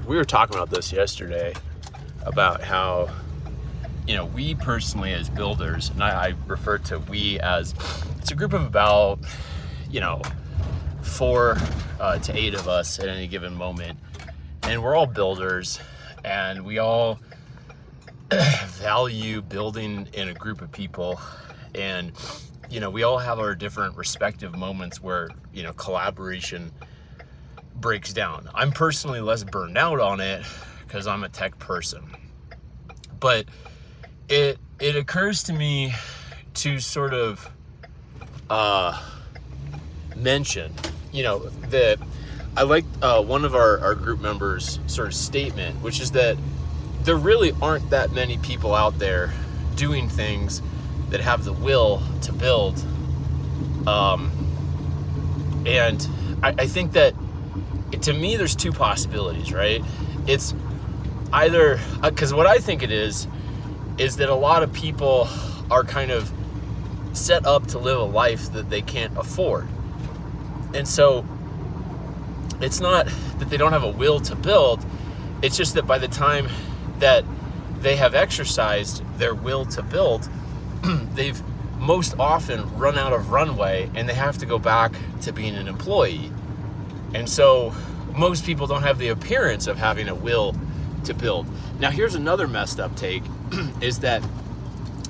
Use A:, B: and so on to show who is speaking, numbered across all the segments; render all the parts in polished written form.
A: we were talking about this yesterday about how, we personally as builders, and I refer to we as, it's a group of about, 4 to 8 of us at any given moment. And we're all builders, and we all value building in a group of people. And, we all have our different respective moments where, collaboration breaks down. I'm personally less burned out on it because I'm a tech person. But it occurs to me to sort of mention, that I like one of our group members' sort of statement, which is that there really aren't that many people out there doing things that have the will to build. And I think that, to me, there's 2 possibilities, right? It's either, because what I think it is that a lot of people are kind of set up to live a life that they can't afford. And so it's not that they don't have a will to build, it's just that by the time that they have exercised their will to build, they've most often run out of runway and they have to go back to being an employee. And so most people don't have the appearance of having a will to build. Now here's another messed up take, is that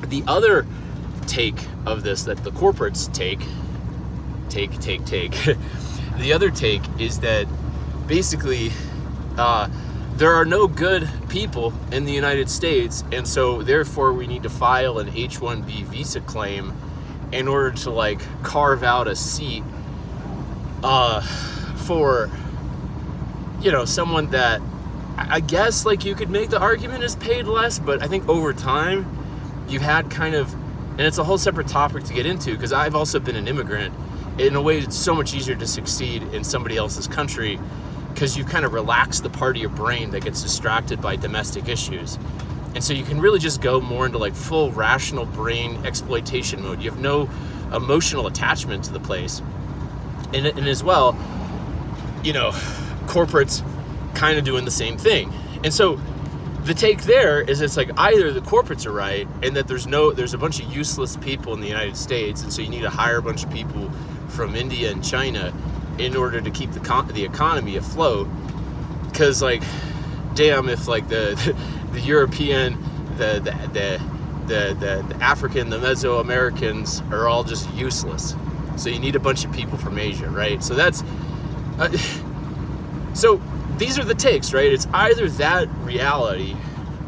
A: the other take of this that the corporates take, the other take is that basically there are no good people in the United States, and so therefore we need to file an H-1B visa claim in order to carve out a seat for someone that I guess you could make the argument is paid less, but I think over time you've had kind of, and it's a whole separate topic to get into because I've also been an immigrant. In a way, it's so much easier to succeed in somebody else's country because you kind of relax the part of your brain that gets distracted by domestic issues. And so you can really just go more into full rational brain exploitation mode. You have no emotional attachment to the place. And as well, corporates kind of doing the same thing. And so the take there is it's either the corporates are right and that there's a bunch of useless people in the United States, and so you need to hire a bunch of people from India and China in order to keep the economy afloat. Because damn, if the European, the African, the Mesoamericans are all just useless. So you need a bunch of people from Asia, right? So that's so these are the takes, right? It's either that reality,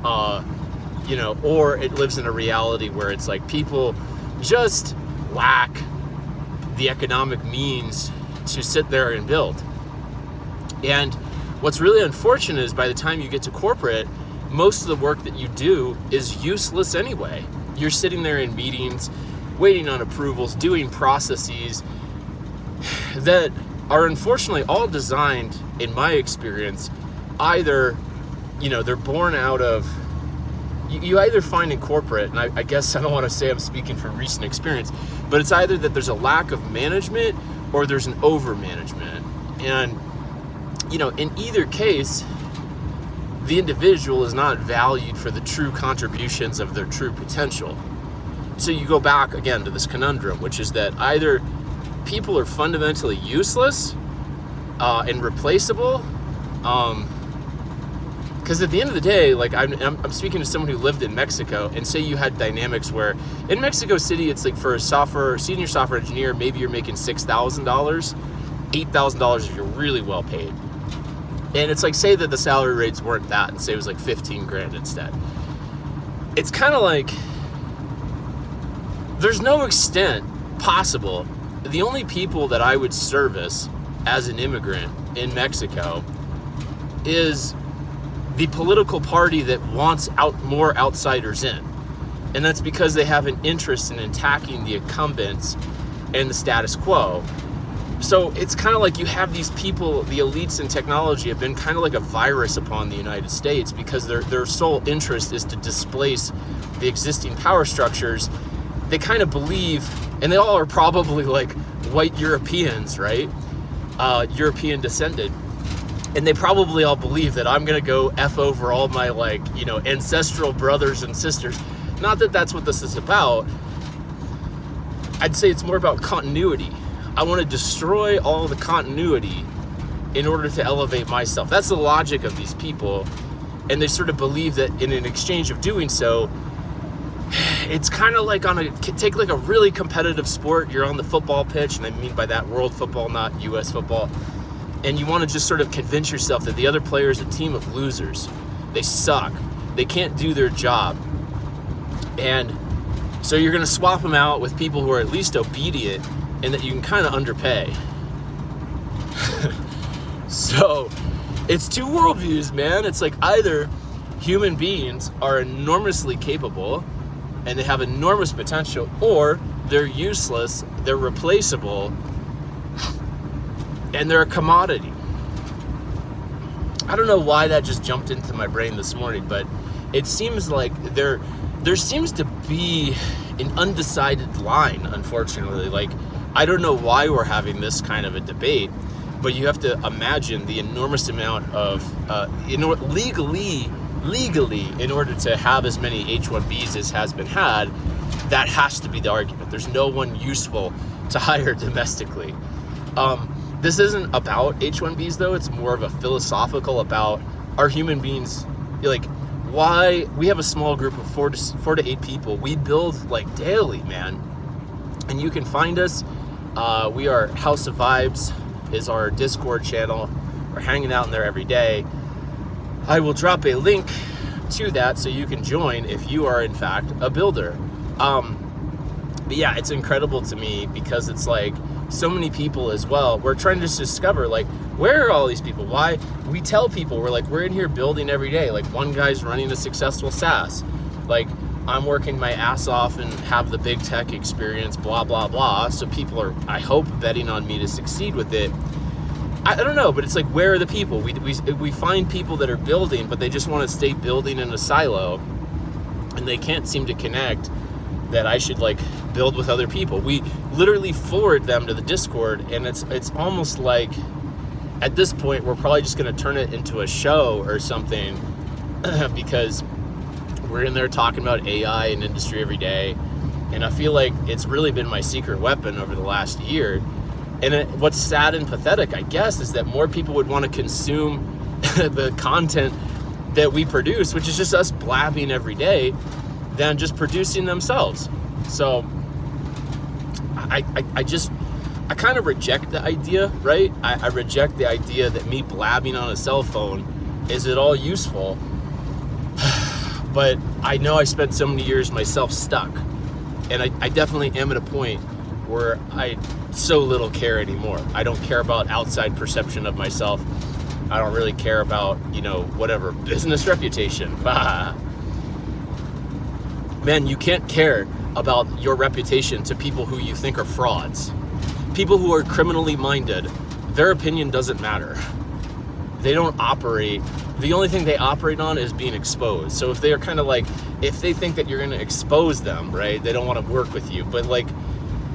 A: or it lives in a reality where it's people just lack the economic means to sit there and build. And what's really unfortunate is by the time you get to corporate, most of the work that you do is useless anyway. You're sitting there in meetings, waiting on approvals, doing processes that are unfortunately all designed, in my experience, either, they're born out of, you either find in corporate, and I guess I don't want to say I'm speaking from recent experience, but it's either that there's a lack of management or there's an over-management. And, in either case, the individual is not valued for the true contributions of their true potential. So you go back again to this conundrum, which is that either people are fundamentally useless and replaceable, because at the end of the day, I'm speaking to someone who lived in Mexico, and say you had dynamics where in Mexico City, it's for a senior software engineer, maybe you're making $6,000, $8,000 if you're really well paid. And it's say that the salary rates weren't that, and say it was 15 grand instead. It's kind of there's no extent possible. The only people that I would service as an immigrant in Mexico is the political party that wants more outsiders in. And that's because they have an interest in attacking the incumbents and the status quo. So it's kind of you have these people, the elites in technology have been kind of like a virus upon the United States because their sole interest is to displace the existing power structures. They kind of believe, and they all are probably white Europeans, right? European descended. And they probably all believe that I'm going to go F over all my, like, you know, ancestral brothers and sisters. Not that that's what this is about. I'd say it's more about continuity. I want to destroy all the continuity in order to elevate myself. That's the logic of these people. And they sort of believe that in an exchange of doing so, it's kind of like take like a really competitive sport. You're on the football pitch, and I mean by that world football, not US football. And you want to just sort of convince yourself that the other player is a team of losers. They suck. They can't do their job. And so you're going to swap them out with people who are at least obedient and that you can kind of underpay. So it's two worldviews, man. It's like either human beings are enormously capable and they have enormous potential, or they're useless, they're replaceable, and they're a commodity. I don't know why that just jumped into my brain this morning, but it seems like there seems to be an undecided line, unfortunately. Like, I don't know why we're having this kind of a debate, but you have to imagine the enormous amount of, legally, in order to have as many H-1Bs as has been had, that has to be the argument. There's no one useful to hire domestically. This isn't about H-1Bs though. It's more of a philosophical about, are human beings, like, why we have a small group of 4 to 8 people. We build like daily, man. And you can find us. We are House of Vibes is our Discord channel. We're hanging out in there every day. I will drop a link to that so you can join if you are in fact a builder. But yeah, it's incredible to me because it's like so many people as well. We're trying to just discover, like, where are all these people? Why? We tell people, we're in here building every day. Like, one guy's running a successful SaaS. Like, I'm working my ass off and have the big tech experience, blah, blah, blah. So people are, I hope, betting on me to succeed with it. I don't know, but it's like, where are the people? We find people that are building, but they just want to stay building in a silo, and they can't seem to connect that I should, like, build with other people. We literally forward them to the Discord, and it's almost like, at this point, we're probably just going to turn it into a show or something because we're in there talking about AI and industry every day, and I feel like it's really been my secret weapon over the last year. And what's sad and pathetic, I guess, is that more people would want to consume the content that we produce, which is just us blabbing every day, than just producing themselves. So I kind of reject the idea, right? I reject the idea that me blabbing on a cell phone is at all useful. But I know I spent so many years myself stuck. And I definitely am at a point where I so little care anymore. I don't care about outside perception of myself. I don't really care about, whatever, business reputation. Man, you can't care about your reputation to people who you think are frauds. People who are criminally minded, their opinion doesn't matter. They don't operate. The only thing they operate on is being exposed. So if they're kind of like, if they think that you're going to expose them, right, they don't want to work with you. But like,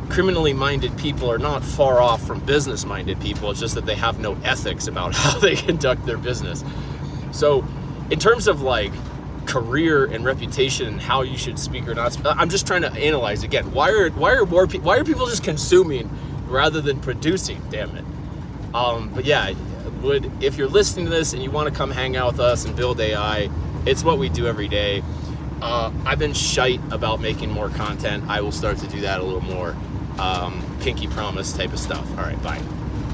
A: criminally minded people are not far off from business minded people. It's just that they have no ethics about how they conduct their business. So in terms of like career and reputation and how you should speak or not, I'm just trying to analyze again. Why are people just consuming rather than producing? Damn it. But yeah, if you're listening to this and you want to come hang out with us and build AI, it's what we do every day. I've been shite about making more content. I will start to do that a little more. Pinky promise type of stuff. All right, bye.